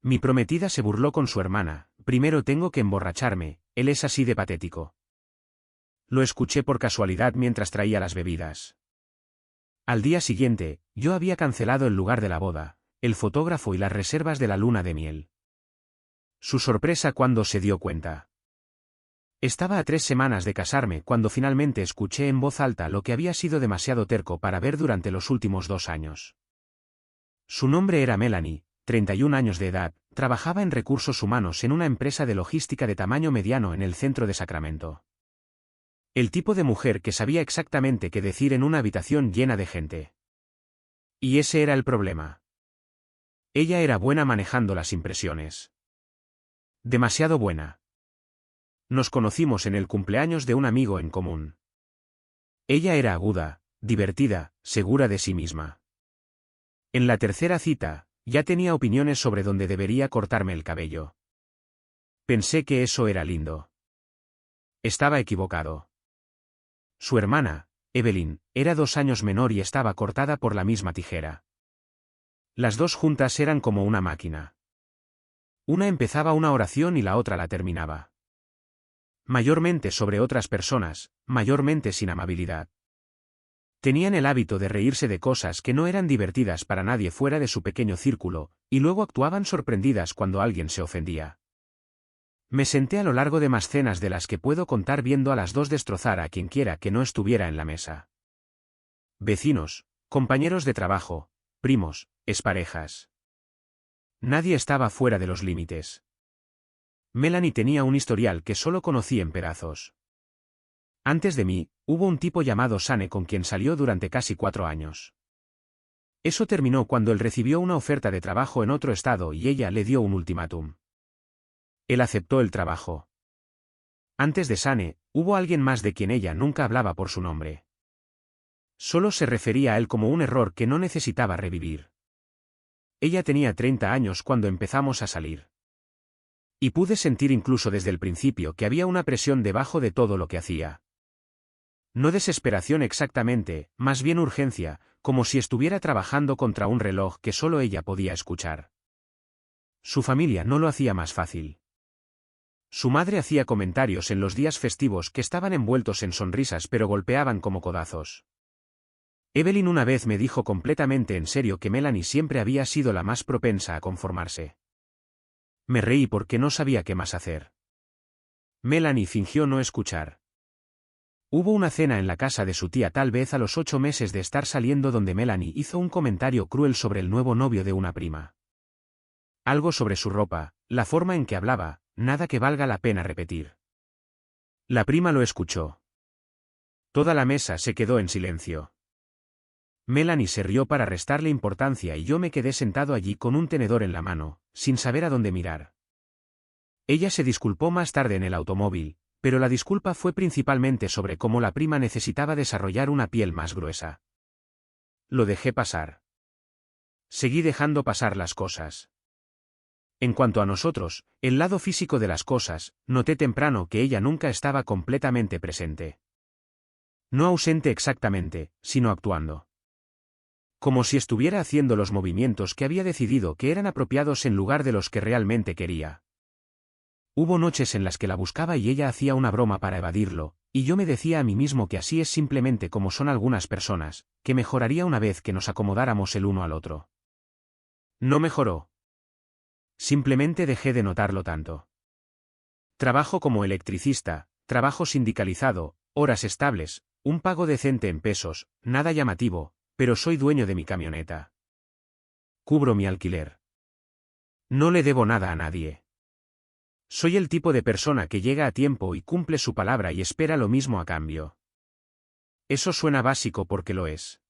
Mi prometida se burló con su hermana: primero tengo que emborracharme, él es así de patético. Lo escuché por casualidad mientras traía las bebidas. Al día siguiente, yo había cancelado el lugar de la boda, el fotógrafo y las reservas de la luna de miel. Su sorpresa cuando se dio cuenta. Estaba a 3 semanas de casarme cuando finalmente escuché en voz alta lo que había sido demasiado terco para ver durante los últimos 2 años. Su nombre era Melanie, 31 años de edad, trabajaba en recursos humanos en una empresa de logística de tamaño mediano en el centro de Sacramento. El tipo de mujer que sabía exactamente qué decir en una habitación llena de gente. Y ese era el problema. Ella era buena manejando las impresiones. Demasiado buena. Nos conocimos en el cumpleaños de un amigo en común. Ella era aguda, divertida, segura de sí misma. En la tercera cita, ya tenía opiniones sobre dónde debería cortarme el cabello. Pensé que eso era lindo. Estaba equivocado. Su hermana, Evelyn, era 2 años menor y estaba cortada por la misma tijera. Las dos juntas eran como una máquina. Una empezaba una oración y la otra la terminaba. Mayormente sobre otras personas, mayormente sin amabilidad. Tenían el hábito de reírse de cosas que no eran divertidas para nadie fuera de su pequeño círculo, y luego actuaban sorprendidas cuando alguien se ofendía. Me senté a lo largo de más cenas de las que puedo contar viendo a las dos destrozar a quienquiera que no estuviera en la mesa. Vecinos, compañeros de trabajo, primos, exparejas. Nadie estaba fuera de los límites. Melanie tenía un historial que solo conocí en pedazos. Antes de mí, hubo un tipo llamado Sane con quien salió durante casi 4 años. Eso terminó cuando él recibió una oferta de trabajo en otro estado y ella le dio un ultimátum. Él aceptó el trabajo. Antes de Sane, hubo alguien más de quien ella nunca hablaba por su nombre. Solo se refería a él como un error que no necesitaba revivir. Ella tenía 30 años cuando empezamos a salir. Y pude sentir incluso desde el principio que había una presión debajo de todo lo que hacía. No desesperación exactamente, más bien urgencia, como si estuviera trabajando contra un reloj que solo ella podía escuchar. Su familia no lo hacía más fácil. Su madre hacía comentarios en los días festivos que estaban envueltos en sonrisas pero golpeaban como codazos. Evelyn una vez me dijo completamente en serio que Melanie siempre había sido la más propensa a conformarse. Me reí porque no sabía qué más hacer. Melanie fingió no escuchar. Hubo una cena en la casa de su tía tal vez a los 8 meses de estar saliendo donde Melanie hizo un comentario cruel sobre el nuevo novio de una prima. Algo sobre su ropa, la forma en que hablaba, nada que valga la pena repetir. La prima lo escuchó. Toda la mesa se quedó en silencio. Melanie se rió para restarle importancia y yo me quedé sentado allí con un tenedor en la mano, sin saber a dónde mirar. Ella se disculpó más tarde en el automóvil, pero la disculpa fue principalmente sobre cómo la prima necesitaba desarrollar una piel más gruesa. Lo dejé pasar. Seguí dejando pasar las cosas. En cuanto a nosotros, el lado físico de las cosas, noté temprano que ella nunca estaba completamente presente. No ausente exactamente, sino actuando. Como si estuviera haciendo los movimientos que había decidido que eran apropiados en lugar de los que realmente quería. Hubo noches en las que la buscaba y ella hacía una broma para evadirlo, y yo me decía a mí mismo que así es simplemente como son algunas personas, que mejoraría una vez que nos acomodáramos el uno al otro. No mejoró. Simplemente dejé de notarlo tanto. Trabajo como electricista, trabajo sindicalizado, horas estables, un pago decente en pesos, nada llamativo, pero soy dueño de mi camioneta. Cubro mi alquiler. No le debo nada a nadie. Soy el tipo de persona que llega a tiempo y cumple su palabra y espera lo mismo a cambio. Eso suena básico porque lo es.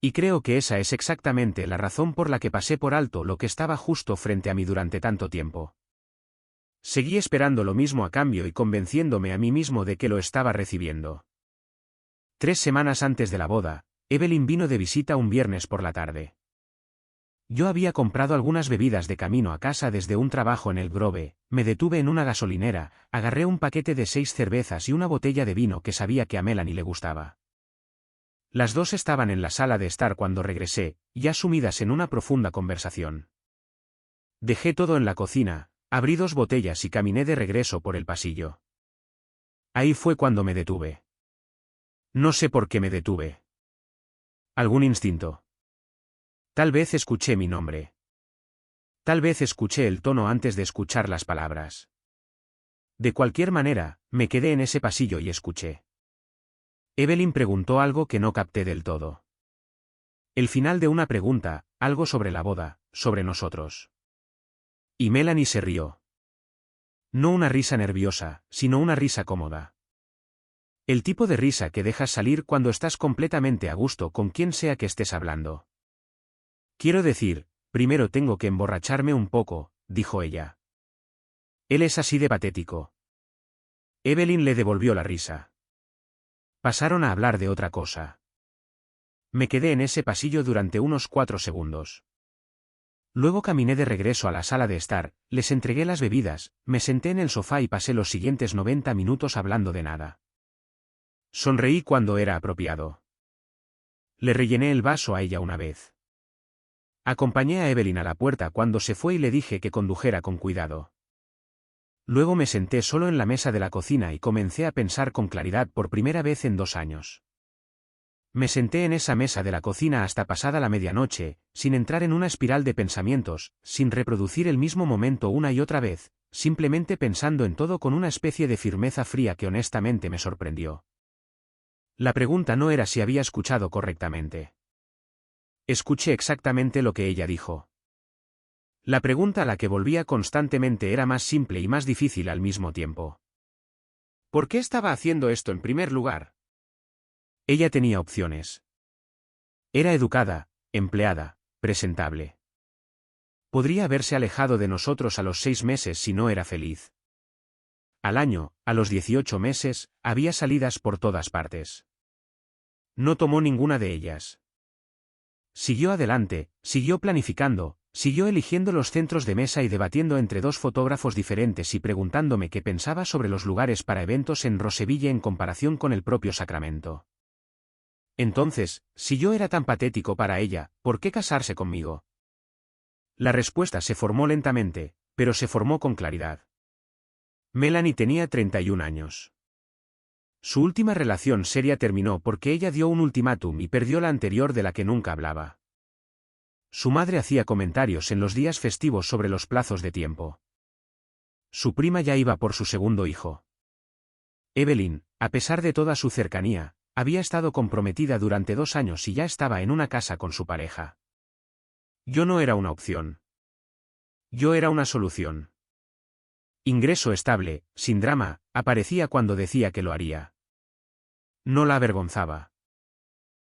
Y creo que esa es exactamente la razón por la que pasé por alto lo que estaba justo frente a mí durante tanto tiempo. Seguí esperando lo mismo a cambio y convenciéndome a mí mismo de que lo estaba recibiendo. 3 semanas antes de la boda, Evelyn vino de visita un viernes por la tarde. Yo había comprado algunas bebidas de camino a casa desde un trabajo en el Grove, me detuve en una gasolinera, agarré un paquete de 6 cervezas y una botella de vino que sabía que a Melanie le gustaba. Las dos estaban en la sala de estar cuando regresé, ya sumidas en una profunda conversación. Dejé todo en la cocina, abrí 2 botellas y caminé de regreso por el pasillo. Ahí fue cuando me detuve. No sé por qué me detuve. ¿Algún instinto? Tal vez escuché mi nombre. Tal vez escuché el tono antes de escuchar las palabras. De cualquier manera, me quedé en ese pasillo y escuché. Evelyn preguntó algo que no capté del todo. El final de una pregunta, algo sobre la boda, sobre nosotros. Y Melanie se rió. No una risa nerviosa, sino una risa cómoda. El tipo de risa que dejas salir cuando estás completamente a gusto con quien sea que estés hablando. Quiero decir, primero tengo que emborracharme un poco, dijo ella. Él es así de patético. Evelyn le devolvió la risa. Pasaron a hablar de otra cosa. Me quedé en ese pasillo durante unos 4 segundos. Luego caminé de regreso a la sala de estar, les entregué las bebidas, me senté en el sofá y pasé los siguientes 90 minutos hablando de nada. Sonreí cuando era apropiado. Le rellené el vaso a ella una vez. Acompañé a Evelyn a la puerta cuando se fue y le dije que condujera con cuidado. Luego me senté solo en la mesa de la cocina y comencé a pensar con claridad por primera vez en 2 años. Me senté en esa mesa de la cocina hasta pasada la medianoche, sin entrar en una espiral de pensamientos, sin reproducir el mismo momento una y otra vez, simplemente pensando en todo con una especie de firmeza fría que honestamente me sorprendió. La pregunta no era si había escuchado correctamente. Escuché exactamente lo que ella dijo. La pregunta a la que volvía constantemente era más simple y más difícil al mismo tiempo. ¿Por qué estaba haciendo esto en primer lugar? Ella tenía opciones. Era educada, empleada, presentable. Podría haberse alejado de nosotros a los 6 meses si no era feliz. Al año, a los 18 meses, había salidas por todas partes. No tomó ninguna de ellas. Siguió adelante, siguió planificando, siguió eligiendo los centros de mesa y debatiendo entre 2 fotógrafos diferentes y preguntándome qué pensaba sobre los lugares para eventos en Roseville en comparación con el propio Sacramento. Entonces, si yo era tan patético para ella, ¿por qué casarse conmigo? La respuesta se formó lentamente, pero se formó con claridad. Melanie tenía 31 años. Su última relación seria terminó porque ella dio un ultimátum y perdió la anterior de la que nunca hablaba. Su madre hacía comentarios en los días festivos sobre los plazos de tiempo. Su prima ya iba por su segundo hijo. Evelyn, a pesar de toda su cercanía, había estado comprometida durante 2 años y ya estaba en una casa con su pareja. Yo no era una opción. Yo era una solución. Ingreso estable, sin drama, aparecía cuando decía que lo haría. No la avergonzaba.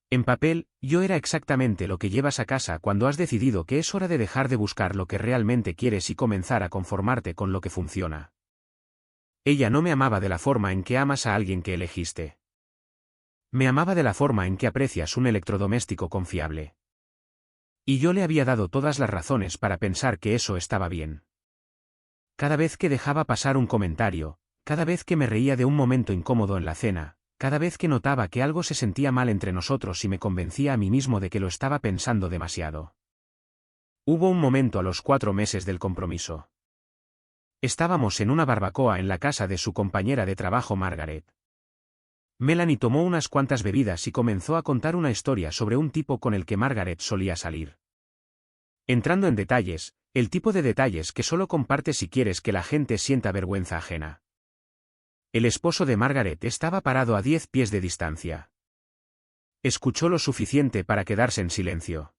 En papel, yo era exactamente lo que llevas a casa cuando has decidido que es hora de dejar de buscar lo que realmente quieres y comenzar a conformarte con lo que funciona. Ella no me amaba de la forma en que amas a alguien que elegiste. Me amaba de la forma en que aprecias un electrodoméstico confiable. Y yo le había dado todas las razones para pensar que eso estaba bien. Cada vez que dejaba pasar un comentario, cada vez que me reía de un momento incómodo en la cena, cada vez que notaba que algo se sentía mal entre nosotros y me convencía a mí mismo de que lo estaba pensando demasiado. Hubo un momento a los 4 meses del compromiso. Estábamos en una barbacoa en la casa de su compañera de trabajo Margaret. Melanie tomó unas cuantas bebidas y comenzó a contar una historia sobre un tipo con el que Margaret solía salir. Entrando en detalles, el tipo de detalles que solo compartes si quieres que la gente sienta vergüenza ajena. El esposo de Margaret estaba parado a 10 pies de distancia. Escuchó lo suficiente para quedarse en silencio.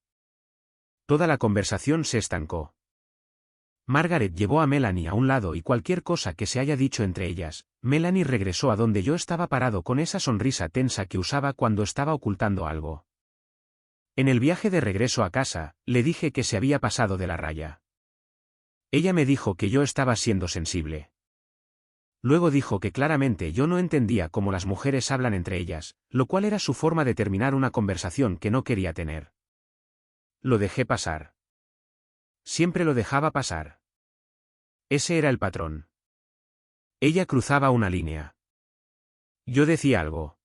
Toda la conversación se estancó. Margaret llevó a Melanie a un lado y cualquier cosa que se haya dicho entre ellas, Melanie regresó a donde yo estaba parado con esa sonrisa tensa que usaba cuando estaba ocultando algo. En el viaje de regreso a casa, le dije que se había pasado de la raya. Ella me dijo que yo estaba siendo sensible. Luego dijo que claramente yo no entendía cómo las mujeres hablan entre ellas, lo cual era su forma de terminar una conversación que no quería tener. Lo dejé pasar. Siempre lo dejaba pasar. Ese era el patrón. Ella cruzaba una línea. Yo decía algo.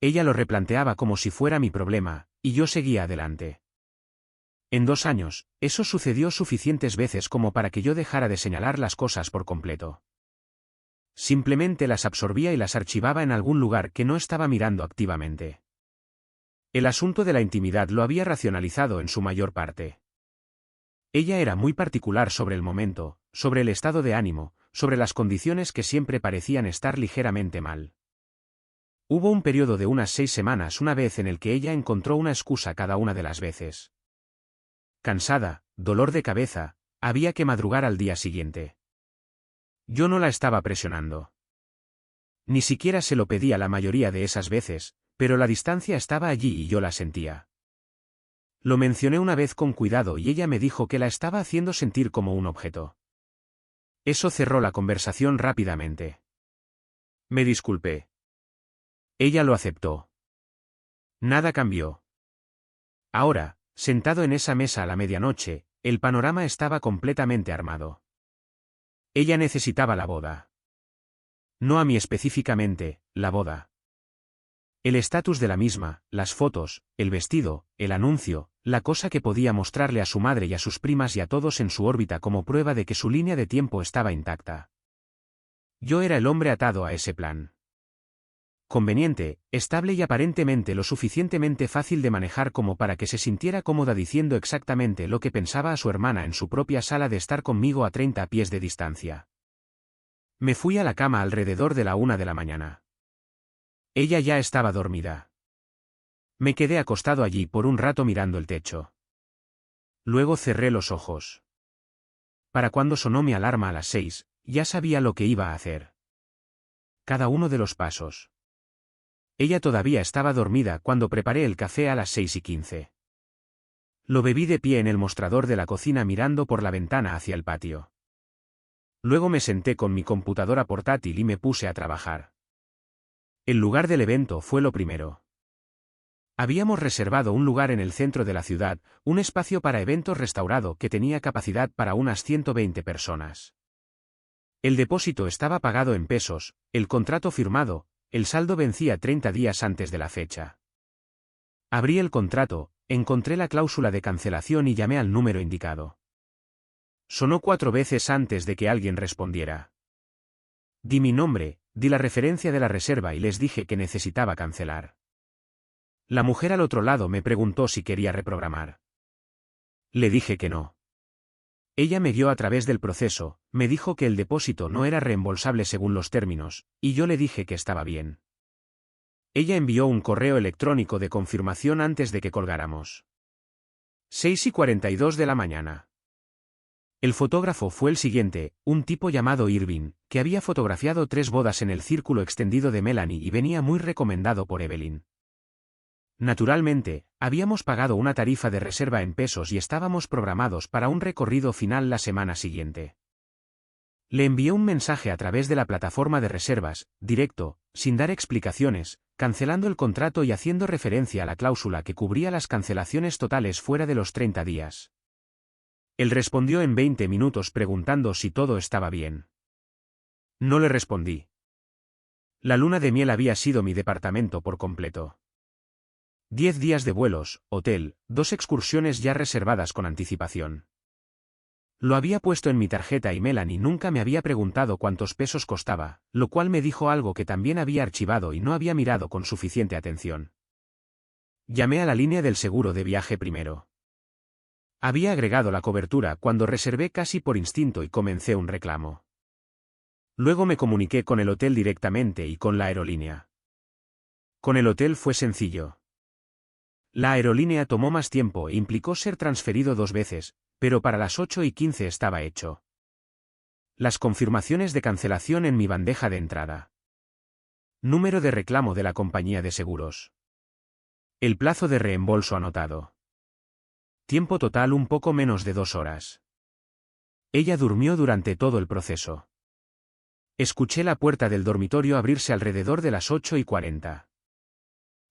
Ella lo replanteaba como si fuera mi problema, y yo seguía adelante. En 2 años, eso sucedió suficientes veces como para que yo dejara de señalar las cosas por completo. Simplemente las absorbía y las archivaba en algún lugar que no estaba mirando activamente. El asunto de la intimidad lo había racionalizado en su mayor parte. Ella era muy particular sobre el momento, sobre el estado de ánimo, sobre las condiciones que siempre parecían estar ligeramente mal. Hubo un periodo de unas 6 semanas una vez en el que ella encontró una excusa cada una de las veces. Cansada, dolor de cabeza, había que madrugar al día siguiente. Yo no la estaba presionando. Ni siquiera se lo pedía la mayoría de esas veces, pero la distancia estaba allí y yo la sentía. Lo mencioné una vez con cuidado y ella me dijo que la estaba haciendo sentir como un objeto. Eso cerró la conversación rápidamente. Me disculpé. Ella lo aceptó. Nada cambió. Ahora, sentado en esa mesa a la medianoche, el panorama estaba completamente armado. Ella necesitaba la boda. No a mí específicamente, la boda. El estatus de la misma, las fotos, el vestido, el anuncio, la cosa que podía mostrarle a su madre y a sus primas y a todos en su órbita como prueba de que su línea de tiempo estaba intacta. Yo era el hombre atado a ese plan. Conveniente, estable y aparentemente lo suficientemente fácil de manejar como para que se sintiera cómoda diciendo exactamente lo que pensaba a su hermana en su propia sala de estar conmigo a 30 pies de distancia. Me fui a la cama alrededor de la 1 de la mañana. Ella ya estaba dormida. Me quedé acostado allí por un rato mirando el techo. Luego cerré los ojos. Para cuando sonó mi alarma a las 6, ya sabía lo que iba a hacer. Cada uno de los pasos. Ella todavía estaba dormida cuando preparé el café a las 6:15. Lo bebí de pie en el mostrador de la cocina mirando por la ventana hacia el patio. Luego me senté con mi computadora portátil y me puse a trabajar. El lugar del evento fue lo primero. Habíamos reservado un lugar en el centro de la ciudad, un espacio para eventos restaurado que tenía capacidad para unas 120 personas. El depósito estaba pagado en pesos, el contrato firmado, el saldo vencía 30 días antes de la fecha. Abrí el contrato, encontré la cláusula de cancelación y llamé al número indicado. Sonó 4 veces antes de que alguien respondiera. Di mi nombre, di la referencia de la reserva y les dije que necesitaba cancelar. La mujer al otro lado me preguntó si quería reprogramar. Le dije que no. Ella me guió a través del proceso, me dijo que el depósito no era reembolsable según los términos, y yo le dije que estaba bien. Ella envió un correo electrónico de confirmación antes de que colgáramos. 6:42 de la mañana. El fotógrafo fue el siguiente, un tipo llamado Irving, que había fotografiado 3 bodas en el círculo extendido de Melanie y venía muy recomendado por Evelyn. Naturalmente, habíamos pagado una tarifa de reserva en pesos y estábamos programados para un recorrido final la semana siguiente. Le envié un mensaje a través de la plataforma de reservas, directo, sin dar explicaciones, cancelando el contrato y haciendo referencia a la cláusula que cubría las cancelaciones totales fuera de los 30 días. Él respondió en 20 minutos preguntando si todo estaba bien. No le respondí. La luna de miel había sido mi departamento por completo. 10 días de vuelos, hotel, 2 excursiones ya reservadas con anticipación. Lo había puesto en mi tarjeta y Melanie nunca me había preguntado cuántos pesos costaba, lo cual me dijo algo que también había archivado y no había mirado con suficiente atención. Llamé a la línea del seguro de viaje primero. Había agregado la cobertura cuando reservé casi por instinto y comencé un reclamo. Luego me comuniqué con el hotel directamente y con la aerolínea. Con el hotel fue sencillo. La aerolínea tomó más tiempo e implicó ser transferido 2 veces, pero para las 8:15 estaba hecho. Las confirmaciones de cancelación en mi bandeja de entrada. Número de reclamo de la compañía de seguros. El plazo de reembolso anotado. Tiempo total un poco menos de 2 horas. Ella durmió durante todo el proceso. Escuché la puerta del dormitorio abrirse alrededor de las 8:40.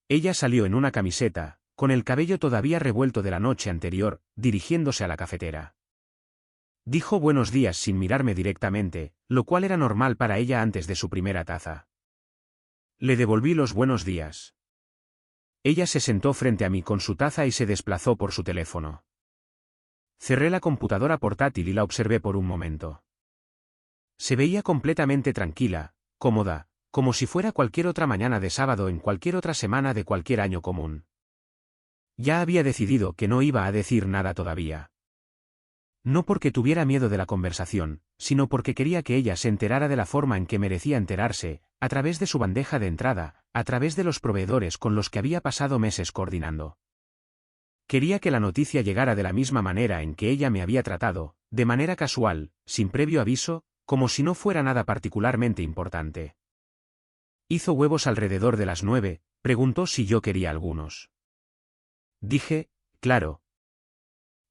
Ella salió en una camiseta, con el cabello todavía revuelto de la noche anterior, dirigiéndose a la cafetera. Dijo buenos días sin mirarme directamente, lo cual era normal para ella antes de su primera taza. Le devolví los buenos días. Ella se sentó frente a mí con su taza y se desplazó por su teléfono. Cerré la computadora portátil y la observé por un momento. Se veía completamente tranquila, cómoda, como si fuera cualquier otra mañana de sábado en cualquier otra semana de cualquier año común. Ya había decidido que no iba a decir nada todavía. No porque tuviera miedo de la conversación, sino porque quería que ella se enterara de la forma en que merecía enterarse, a través de su bandeja de entrada, a través de los proveedores con los que había pasado meses coordinando. Quería que la noticia llegara de la misma manera en que ella me había tratado, de manera casual, sin previo aviso, como si no fuera nada particularmente importante. Hizo huevos alrededor de las 9, preguntó si yo quería algunos. Dije, claro.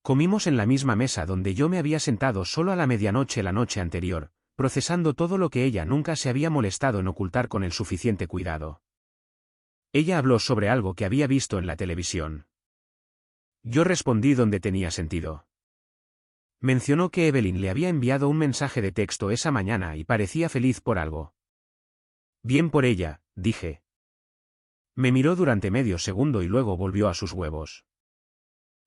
Comimos en la misma mesa donde yo me había sentado solo a la medianoche la noche anterior, procesando todo lo que ella nunca se había molestado en ocultar con el suficiente cuidado. Ella habló sobre algo que había visto en la televisión. Yo respondí donde tenía sentido. Mencionó que Evelyn le había enviado un mensaje de texto esa mañana y parecía feliz por algo. Bien por ella, dije. Me miró durante medio segundo y luego volvió a sus huevos.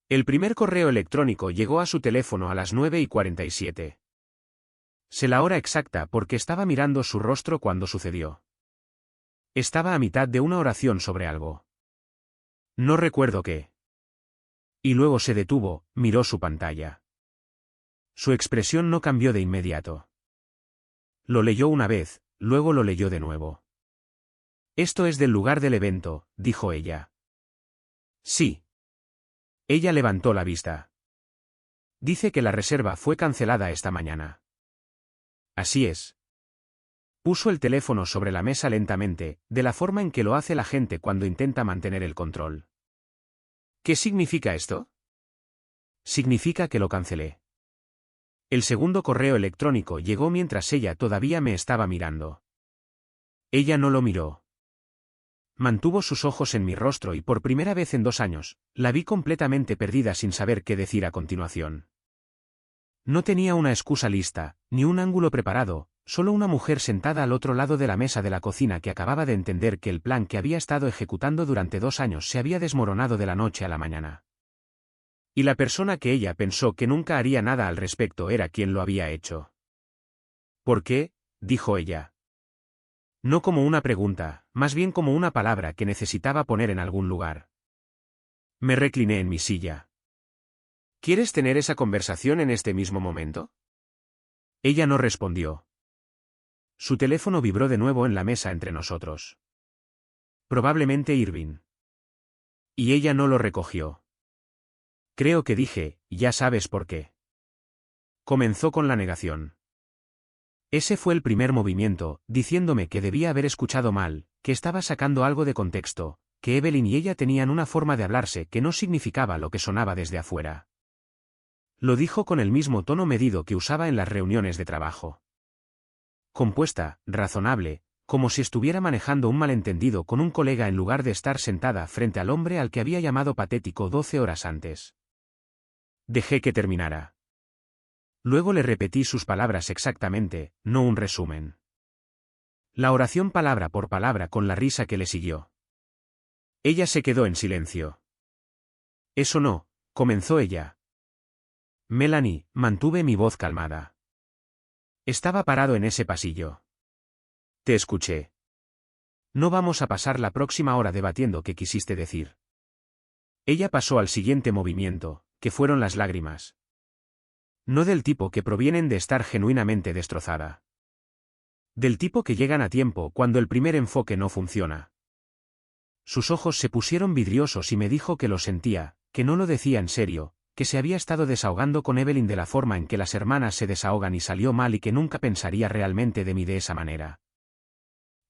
El primer correo electrónico llegó a su teléfono a las 9:47. Sé la hora exacta porque estaba mirando su rostro cuando sucedió. Estaba a mitad de una oración sobre algo. No recuerdo qué. Y luego se detuvo, miró su pantalla. Su expresión no cambió de inmediato. Lo leyó una vez, luego lo leyó de nuevo. Esto es del lugar del evento, dijo ella. Sí. Ella levantó la vista. Dice que la reserva fue cancelada esta mañana. Así es. Puso el teléfono sobre la mesa lentamente, de la forma en que lo hace la gente cuando intenta mantener el control. ¿Qué significa esto? Significa que lo cancelé. El segundo correo electrónico llegó mientras ella todavía me estaba mirando. Ella no lo miró. Mantuvo sus ojos en mi rostro y por primera vez en 2 años, la vi completamente perdida sin saber qué decir a continuación. No tenía una excusa lista, ni un ángulo preparado, solo una mujer sentada al otro lado de la mesa de la cocina que acababa de entender que el plan que había estado ejecutando durante 2 años se había desmoronado de la noche a la mañana. Y la persona que ella pensó que nunca haría nada al respecto era quien lo había hecho. ¿Por qué?, dijo ella. No como una pregunta, más bien como una palabra que necesitaba poner en algún lugar. Me recliné en mi silla. ¿Quieres tener esa conversación en este mismo momento? Ella no respondió. Su teléfono vibró de nuevo en la mesa entre nosotros. Probablemente Irving. Y ella no lo recogió. Creo que dije, ya sabes por qué. Comenzó con la negación. Ese fue el primer movimiento, diciéndome que debía haber escuchado mal, que estaba sacando algo de contexto, que Evelyn y ella tenían una forma de hablarse que no significaba lo que sonaba desde afuera. Lo dijo con el mismo tono medido que usaba en las reuniones de trabajo. Compuesta, razonable, como si estuviera manejando un malentendido con un colega en lugar de estar sentada frente al hombre al que había llamado patético 12 horas antes. Dejé que terminara. Luego le repetí sus palabras exactamente, no un resumen. La oración palabra por palabra con la risa que le siguió. Ella se quedó en silencio. Eso no, comenzó ella. Melanie, mantuve mi voz calmada. Estaba parado en ese pasillo. Te escuché. No vamos a pasar la próxima hora debatiendo qué quisiste decir. Ella pasó al siguiente movimiento, que fueron las lágrimas. No del tipo que provienen de estar genuinamente destrozada. Del tipo que llegan a tiempo cuando el primer enfoque no funciona. Sus ojos se pusieron vidriosos y me dijo que lo sentía, que no lo decía en serio, que se había estado desahogando con Evelyn de la forma en que las hermanas se desahogan y salió mal y que nunca pensaría realmente de mí de esa manera.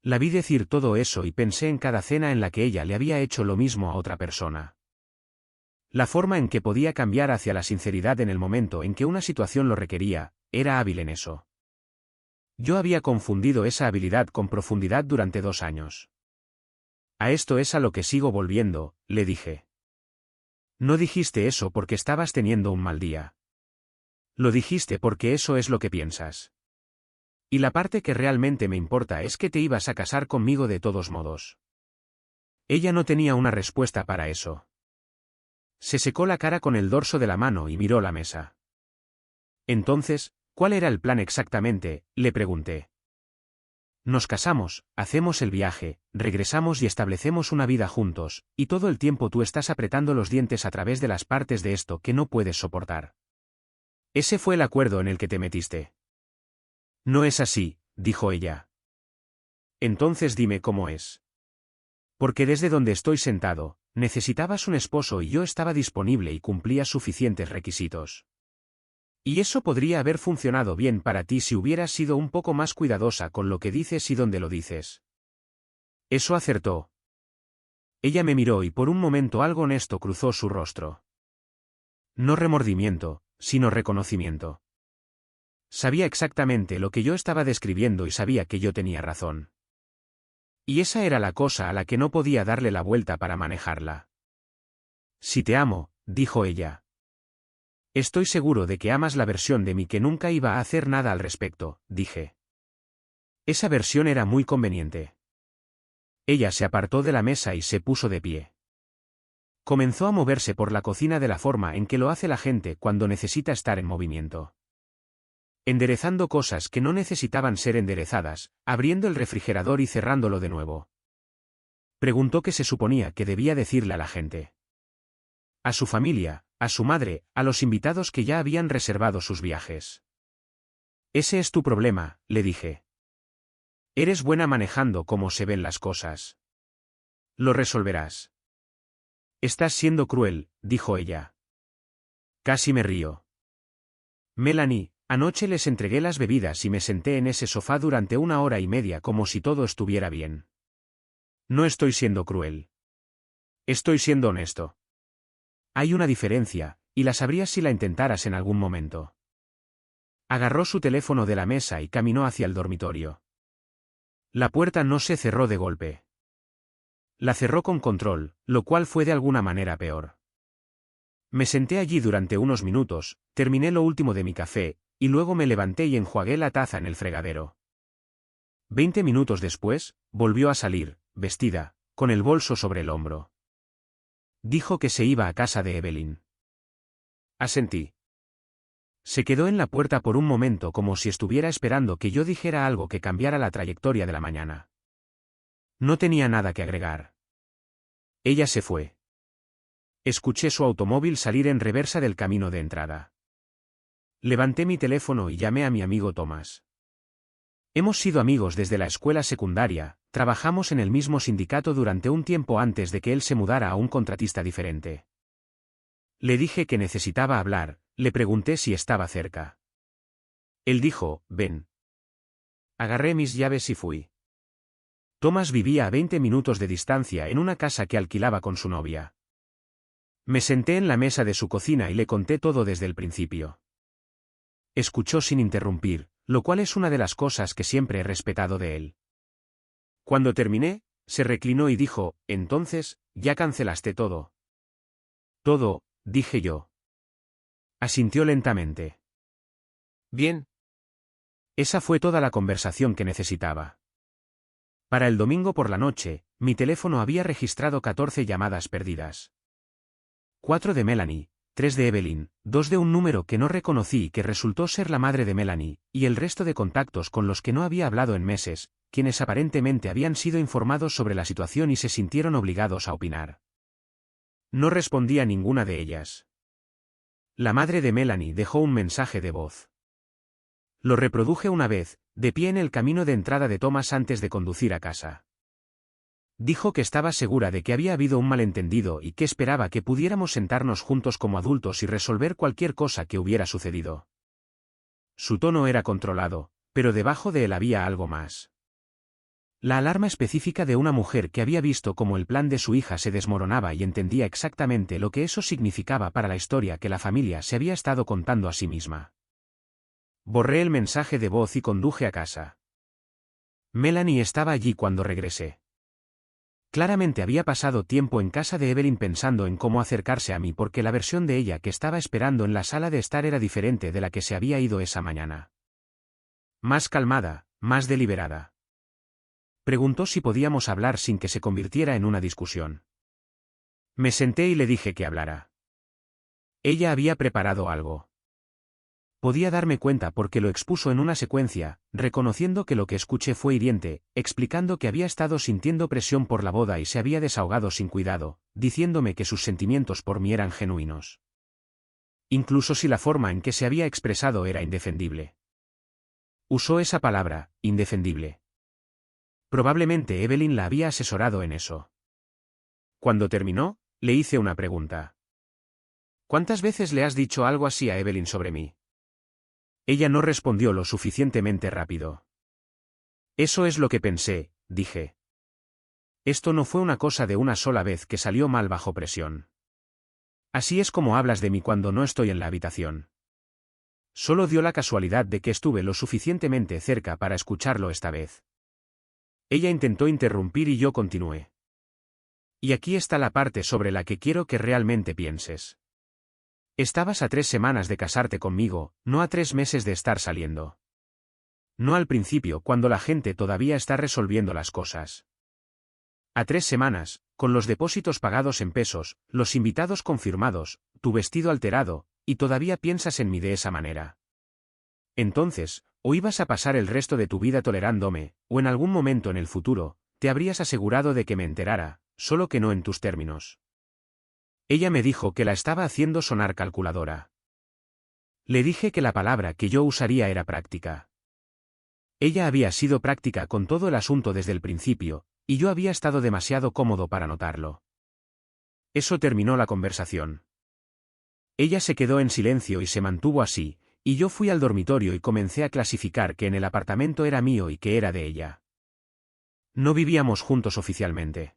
La vi decir todo eso y pensé en cada cena en la que ella le había hecho lo mismo a otra persona. La forma en que podía cambiar hacia la sinceridad en el momento en que una situación lo requería, era hábil en eso. Yo había confundido esa habilidad con profundidad durante 2 años. A esto es a lo que sigo volviendo, le dije. No dijiste eso porque estabas teniendo un mal día. Lo dijiste porque eso es lo que piensas. Y la parte que realmente me importa es que te ibas a casar conmigo de todos modos. Ella no tenía una respuesta para eso. Se secó la cara con el dorso de la mano y miró la mesa. Entonces, ¿cuál era el plan exactamente?, le pregunté. Nos casamos, hacemos el viaje, regresamos y establecemos una vida juntos, y todo el tiempo tú estás apretando los dientes a través de las partes de esto que no puedes soportar. Ese fue el acuerdo en el que te metiste. No es así, dijo ella. Entonces dime cómo es. Porque desde donde estoy sentado, necesitabas un esposo y yo estaba disponible y cumplía suficientes requisitos. Y eso podría haber funcionado bien para ti si hubieras sido un poco más cuidadosa con lo que dices y dónde lo dices. Eso acertó. Ella me miró y por un momento algo honesto cruzó su rostro. No remordimiento, sino reconocimiento. Sabía exactamente lo que yo estaba describiendo y sabía que yo tenía razón. Y esa era la cosa a la que no podía darle la vuelta para manejarla. Si te amo, dijo ella. Estoy seguro de que amas la versión de mí que nunca iba a hacer nada al respecto, dije. Esa versión era muy conveniente. Ella se apartó de la mesa y se puso de pie. Comenzó a moverse por la cocina de la forma en que lo hace la gente cuando necesita estar en movimiento. Enderezando cosas que no necesitaban ser enderezadas, abriendo el refrigerador y cerrándolo de nuevo. Preguntó qué se suponía que debía decirle a la gente. A su familia, a su madre, a los invitados que ya habían reservado sus viajes. Ese es tu problema, le dije. Eres buena manejando cómo se ven las cosas. Lo resolverás. Estás siendo cruel, dijo ella. Casi me río. Melanie, anoche les entregué las bebidas y me senté en ese sofá durante 1 hora y media como si todo estuviera bien. No estoy siendo cruel. Estoy siendo honesto. Hay una diferencia, y la sabrías si la intentaras en algún momento. Agarró su teléfono de la mesa y caminó hacia el dormitorio. La puerta no se cerró de golpe. La cerró con control, lo cual fue de alguna manera peor. Me senté allí durante unos minutos, terminé lo último de mi café, y luego me levanté y enjuagué la taza en el fregadero. 20 minutos después, volvió a salir, vestida, con el bolso sobre el hombro. Dijo que se iba a casa de Evelyn. Asentí. Se quedó en la puerta por un momento como si estuviera esperando que yo dijera algo que cambiara la trayectoria de la mañana. No tenía nada que agregar. Ella se fue. Escuché su automóvil salir en reversa del camino de entrada. Levanté mi teléfono y llamé a mi amigo Tomás. Hemos sido amigos desde la escuela secundaria, trabajamos en el mismo sindicato durante un tiempo antes de que él se mudara a un contratista diferente. Le dije que necesitaba hablar, le pregunté si estaba cerca. Él dijo, ven. Agarré mis llaves y fui. Tomás vivía a 20 minutos de distancia en una casa que alquilaba con su novia. Me senté en la mesa de su cocina y le conté todo desde el principio. Escuchó sin interrumpir, lo cual es una de las cosas que siempre he respetado de él. Cuando terminé, se reclinó y dijo, entonces, ¿ya cancelaste todo? Todo, dije yo. Asintió lentamente. Bien. Esa fue toda la conversación que necesitaba. Para el domingo por la noche, mi teléfono había registrado 14 llamadas perdidas. 4 de Melanie, 3 de Evelyn, 2 de un número que no reconocí y que resultó ser la madre de Melanie, y el resto de contactos con los que no había hablado en meses, quienes aparentemente habían sido informados sobre la situación y se sintieron obligados a opinar. No respondí a ninguna de ellas. La madre de Melanie dejó un mensaje de voz. Lo reproduje una vez, de pie en el camino de entrada de Thomas antes de conducir a casa. Dijo que estaba segura de que había habido un malentendido y que esperaba que pudiéramos sentarnos juntos como adultos y resolver cualquier cosa que hubiera sucedido. Su tono era controlado, pero debajo de él había algo más. La alarma específica de una mujer que había visto cómo el plan de su hija se desmoronaba y entendía exactamente lo que eso significaba para la historia que la familia se había estado contando a sí misma. Borré el mensaje de voz y conduje a casa. Melanie estaba allí cuando regresé. Claramente había pasado tiempo en casa de Evelyn pensando en cómo acercarse a mí porque la versión de ella que estaba esperando en la sala de estar era diferente de la que se había ido esa mañana. Más calmada, más deliberada. Preguntó si podíamos hablar sin que se convirtiera en una discusión. Me senté y le dije que hablara. Ella había preparado algo. Podía darme cuenta porque lo expuso en una secuencia, reconociendo que lo que escuché fue hiriente, explicando que había estado sintiendo presión por la boda y se había desahogado sin cuidado, diciéndome que sus sentimientos por mí eran genuinos. Incluso si la forma en que se había expresado era indefendible. Usó esa palabra, indefendible. Probablemente Evelyn la había asesorado en eso. Cuando terminó, le hice una pregunta. ¿Cuántas veces le has dicho algo así a Evelyn sobre mí? Ella no respondió lo suficientemente rápido. Eso es lo que pensé, dije. Esto no fue una cosa de una sola vez que salió mal bajo presión. Así es como hablas de mí cuando no estoy en la habitación. Solo dio la casualidad de que estuve lo suficientemente cerca para escucharlo esta vez. Ella intentó interrumpir y yo continué. Y aquí está la parte sobre la que quiero que realmente pienses. Estabas a 3 semanas de casarte conmigo, no a 3 meses de estar saliendo. No al principio cuando la gente todavía está resolviendo las cosas. A 3 semanas, con los depósitos pagados en pesos, los invitados confirmados, tu vestido alterado, y todavía piensas en mí de esa manera. Entonces, o ibas a pasar el resto de tu vida tolerándome, o en algún momento en el futuro, te habrías asegurado de que me enterara, solo que no en tus términos. Ella me dijo que la estaba haciendo sonar calculadora. Le dije que la palabra que yo usaría era práctica. Ella había sido práctica con todo el asunto desde el principio, y yo había estado demasiado cómodo para notarlo. Eso terminó la conversación. Ella se quedó en silencio y se mantuvo así, y yo fui al dormitorio y comencé a clasificar que en el apartamento era mío y que era de ella. No vivíamos juntos oficialmente.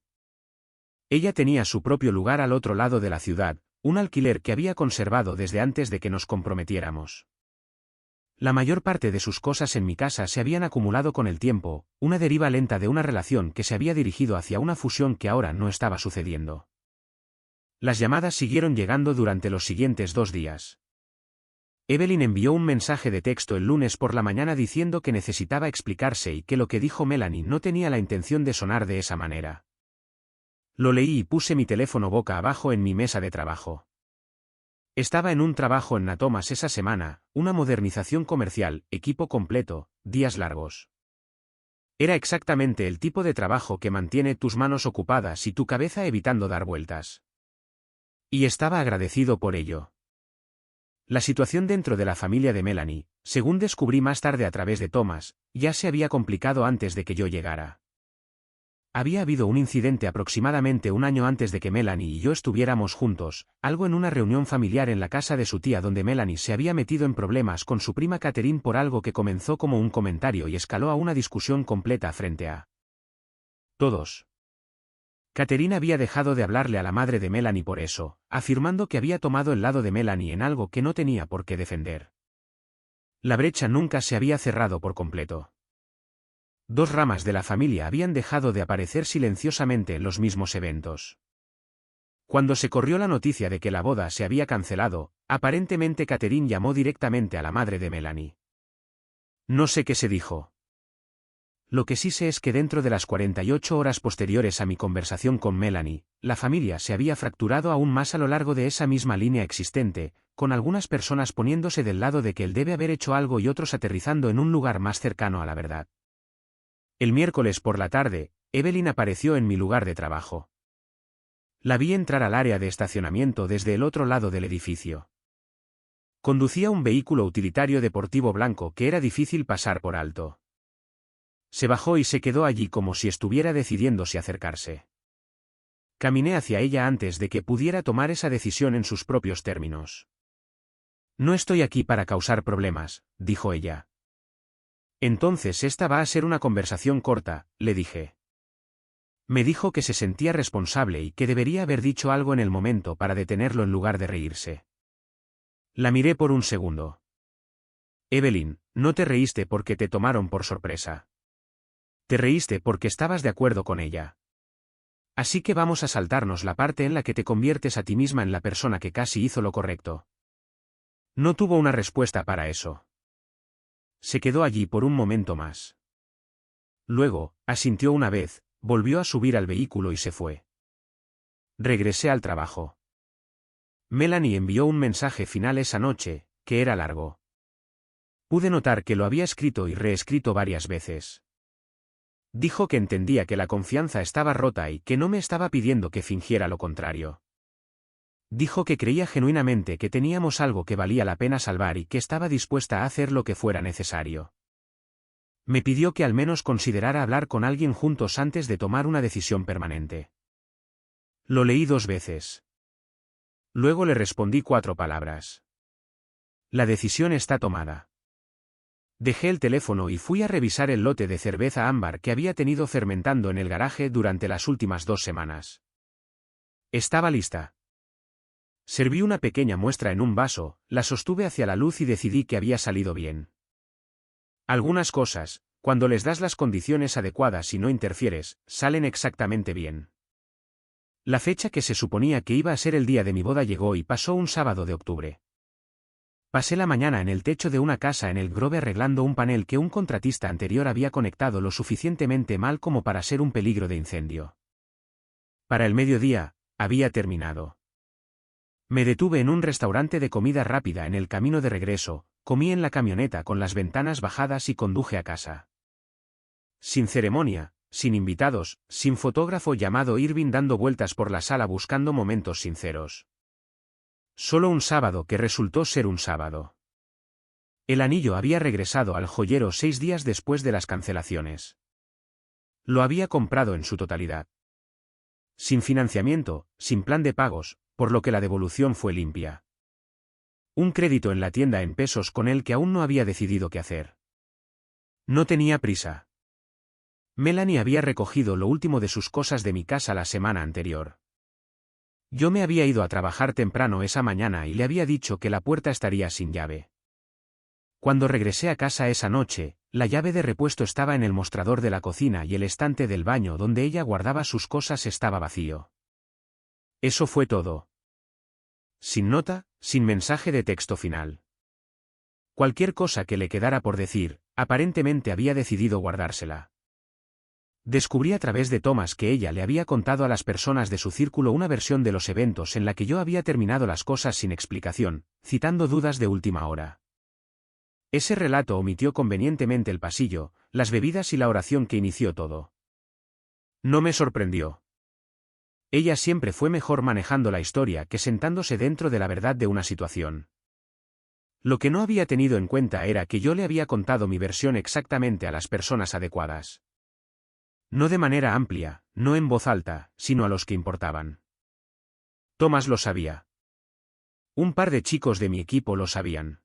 Ella tenía su propio lugar al otro lado de la ciudad, un alquiler que había conservado desde antes de que nos comprometiéramos. La mayor parte de sus cosas en mi casa se habían acumulado con el tiempo, una deriva lenta de una relación que se había dirigido hacia una fusión que ahora no estaba sucediendo. Las llamadas siguieron llegando durante los siguientes 2 días. Evelyn envió un mensaje de texto el lunes por la mañana diciendo que necesitaba explicarse y que lo que dijo Melanie no tenía la intención de sonar de esa manera. Lo leí y puse mi teléfono boca abajo en mi mesa de trabajo. Estaba en un trabajo en Natomas esa semana, una modernización comercial, equipo completo, días largos. Era exactamente el tipo de trabajo que mantiene tus manos ocupadas y tu cabeza evitando dar vueltas. Y estaba agradecido por ello. La situación dentro de la familia de Melanie, según descubrí más tarde a través de Thomas, ya se había complicado antes de que yo llegara. Había habido un incidente aproximadamente un año antes de que Melanie y yo estuviéramos juntos, algo en una reunión familiar en la casa de su tía donde Melanie se había metido en problemas con su prima Catherine por algo que comenzó como un comentario y escaló a una discusión completa frente a todos. Catherine había dejado de hablarle a la madre de Melanie por eso, afirmando que había tomado el lado de Melanie en algo que no tenía por qué defender. La brecha nunca se había cerrado por completo. 2 ramas de la familia habían dejado de aparecer silenciosamente en los mismos eventos. Cuando se corrió la noticia de que la boda se había cancelado, aparentemente Catherine llamó directamente a la madre de Melanie. No sé qué se dijo. Lo que sí sé es que dentro de las 48 horas posteriores a mi conversación con Melanie, la familia se había fracturado aún más a lo largo de esa misma línea existente, con algunas personas poniéndose del lado de que él debe haber hecho algo y otros aterrizando en un lugar más cercano a la verdad. El miércoles por la tarde, Evelyn apareció en mi lugar de trabajo. La vi entrar al área de estacionamiento desde el otro lado del edificio. Conducía un vehículo utilitario deportivo blanco que era difícil pasar por alto. Se bajó y se quedó allí como si estuviera decidiendo si acercarse. Caminé hacia ella antes de que pudiera tomar esa decisión en sus propios términos. No estoy aquí para causar problemas, dijo ella. Entonces esta va a ser una conversación corta, le dije. Me dijo que se sentía responsable y que debería haber dicho algo en el momento para detenerlo en lugar de reírse. La miré por un segundo. Evelyn, no te reíste porque te tomaron por sorpresa. Te reíste porque estabas de acuerdo con ella. Así que vamos a saltarnos la parte en la que te conviertes a ti misma en la persona que casi hizo lo correcto. No tuvo una respuesta para eso. Se quedó allí por un momento más. Luego, asintió una vez, volvió a subir al vehículo y se fue. Regresé al trabajo. Melanie envió un mensaje final esa noche, que era largo. Pude notar que lo había escrito y reescrito varias veces. Dijo que entendía que la confianza estaba rota y que no me estaba pidiendo que fingiera lo contrario. Dijo que creía genuinamente que teníamos algo que valía la pena salvar y que estaba dispuesta a hacer lo que fuera necesario. Me pidió que al menos considerara hablar con alguien juntos antes de tomar una decisión permanente. Lo leí 2 veces. Luego le respondí 4 palabras. La decisión está tomada. Dejé el teléfono y fui a revisar el lote de cerveza ámbar que había tenido fermentando en el garaje durante las últimas 2 semanas. Estaba lista. Serví una pequeña muestra en un vaso, la sostuve hacia la luz y decidí que había salido bien. Algunas cosas, cuando les das las condiciones adecuadas y no interfieres, salen exactamente bien. La fecha que se suponía que iba a ser el día de mi boda llegó y pasó un sábado de octubre. Pasé la mañana en el techo de una casa en el Grove arreglando un panel que un contratista anterior había conectado lo suficientemente mal como para ser un peligro de incendio. Para el mediodía, había terminado. Me detuve en un restaurante de comida rápida en el camino de regreso, comí en la camioneta con las ventanas bajadas y conduje a casa. Sin ceremonia, sin invitados, sin fotógrafo llamado Irving dando vueltas por la sala buscando momentos sinceros. Solo un sábado que resultó ser un sábado. El anillo había regresado al joyero 6 días después de las cancelaciones. Lo había comprado en su totalidad. Sin financiamiento, sin plan de pagos, por lo que la devolución fue limpia. Un crédito en la tienda en pesos con el que aún no había decidido qué hacer. No tenía prisa. Melanie había recogido lo último de sus cosas de mi casa la semana anterior. Yo me había ido a trabajar temprano esa mañana y le había dicho que la puerta estaría sin llave. Cuando regresé a casa esa noche, la llave de repuesto estaba en el mostrador de la cocina y el estante del baño donde ella guardaba sus cosas estaba vacío. Eso fue todo. Sin nota, sin mensaje de texto final. Cualquier cosa que le quedara por decir, aparentemente había decidido guardársela. Descubrí a través de Thomas que ella le había contado a las personas de su círculo una versión de los eventos en la que yo había terminado las cosas sin explicación, citando dudas de última hora. Ese relato omitió convenientemente el pasillo, las bebidas y la oración que inició todo. No me sorprendió. Ella siempre fue mejor manejando la historia que sentándose dentro de la verdad de una situación. Lo que no había tenido en cuenta era que yo le había contado mi versión exactamente a las personas adecuadas. No de manera amplia, no en voz alta, sino a los que importaban. Thomas lo sabía. Un par de chicos de mi equipo lo sabían.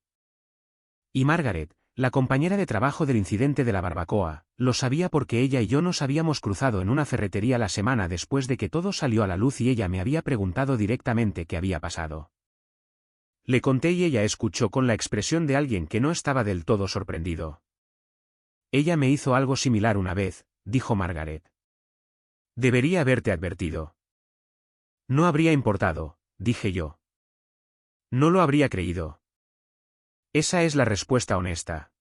Y Margaret, la compañera de trabajo del incidente de la barbacoa, lo sabía porque ella y yo nos habíamos cruzado en una ferretería la semana después de que todo salió a la luz y ella me había preguntado directamente qué había pasado. Le conté y ella escuchó con la expresión de alguien que no estaba del todo sorprendido. Ella me hizo algo similar una vez, dijo Margaret. Debería haberte advertido. No habría importado, dije yo. No lo habría creído. Esa es la respuesta honesta.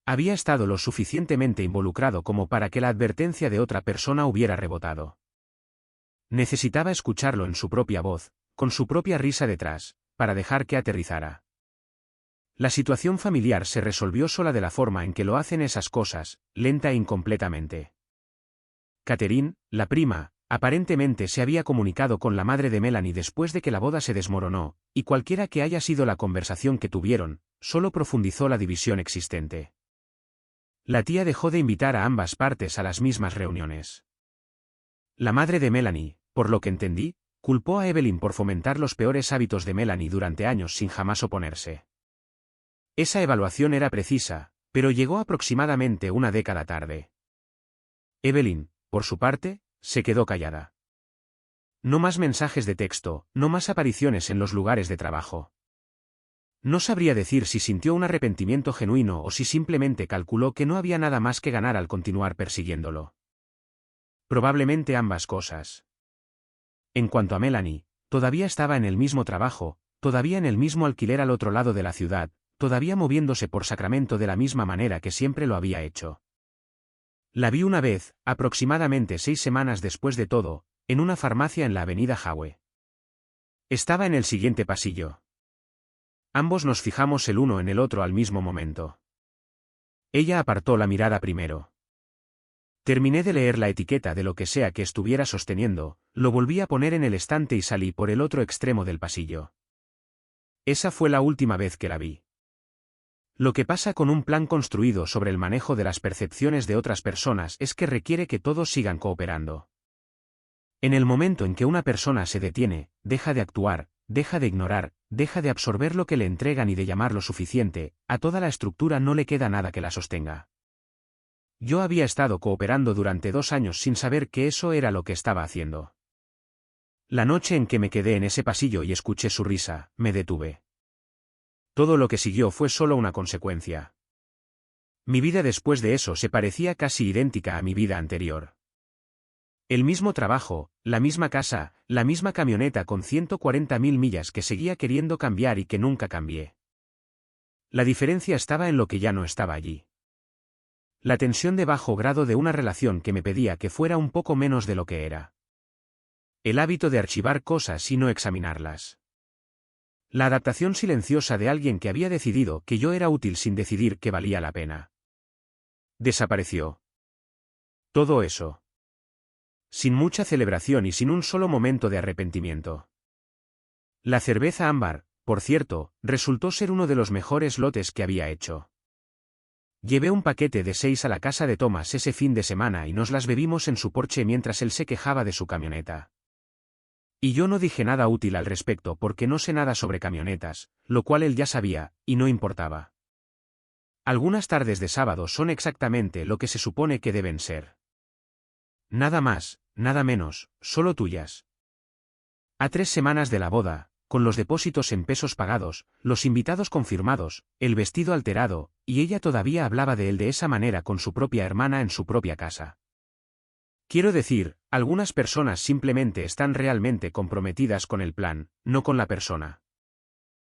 Había estado lo suficientemente involucrado como para que la advertencia de otra persona hubiera rebotado. Necesitaba escucharlo en su propia voz, con su propia risa detrás, para dejar que aterrizara. La situación familiar se resolvió sola de la forma en que lo hacen esas cosas, lenta e incompletamente. Catherine, la prima, aparentemente se había comunicado con la madre de Melanie después de que la boda se desmoronó, y cualquiera que haya sido la conversación que tuvieron, solo profundizó la división existente. La tía dejó de invitar a ambas partes a las mismas reuniones. La madre de Melanie, por lo que entendí, culpó a Evelyn por fomentar los peores hábitos de Melanie durante años sin jamás oponerse. Esa evaluación era precisa, pero llegó aproximadamente una década tarde. Evelyn, por su parte, se quedó callada. No más mensajes de texto, no más apariciones en los lugares de trabajo. No sabría decir si sintió un arrepentimiento genuino o si simplemente calculó que no había nada más que ganar al continuar persiguiéndolo. Probablemente ambas cosas. En cuanto a Melanie, todavía estaba en el mismo trabajo, todavía en el mismo alquiler al otro lado de la ciudad, todavía moviéndose por Sacramento de la misma manera que siempre lo había hecho. La vi una vez, aproximadamente 6 semanas después de todo, en una farmacia en la avenida Howe. Estaba en el siguiente pasillo. Ambos nos fijamos el uno en el otro al mismo momento. Ella apartó la mirada primero. Terminé de leer la etiqueta de lo que sea que estuviera sosteniendo, lo volví a poner en el estante y salí por el otro extremo del pasillo. Esa fue la última vez que la vi. Lo que pasa con un plan construido sobre el manejo de las percepciones de otras personas es que requiere que todos sigan cooperando. En el momento en que una persona se detiene, deja de actuar, deja de ignorar, deja de absorber lo que le entregan y de llamar lo suficiente, a toda la estructura no le queda nada que la sostenga. Yo había estado cooperando durante 2 años sin saber que eso era lo que estaba haciendo. La noche en que me quedé en ese pasillo y escuché su risa, me detuve. Todo lo que siguió fue solo una consecuencia. Mi vida después de eso se parecía casi idéntica a mi vida anterior. El mismo trabajo, la misma casa, la misma camioneta con 140.000 millas que seguía queriendo cambiar y que nunca cambié. La diferencia estaba en lo que ya no estaba allí. La tensión de bajo grado de una relación que me pedía que fuera un poco menos de lo que era. El hábito de archivar cosas y no examinarlas. La adaptación silenciosa de alguien que había decidido que yo era útil sin decidir que valía la pena. Desapareció. Todo eso. Sin mucha celebración y sin un solo momento de arrepentimiento. La cerveza ámbar, por cierto, resultó ser uno de los mejores lotes que había hecho. Llevé un paquete de 6 a la casa de Thomas ese fin de semana y nos las bebimos en su porche mientras él se quejaba de su camioneta. Y yo no dije nada útil al respecto porque no sé nada sobre camionetas, lo cual él ya sabía, y no importaba. Algunas tardes de sábado son exactamente lo que se supone que deben ser. Nada más, nada menos, solo tuyas. A 3 semanas de la boda, con los depósitos en pesos pagados, los invitados confirmados, el vestido alterado, y ella todavía hablaba de él de esa manera con su propia hermana en su propia casa. Quiero decir, algunas personas simplemente están realmente comprometidas con el plan, no con la persona.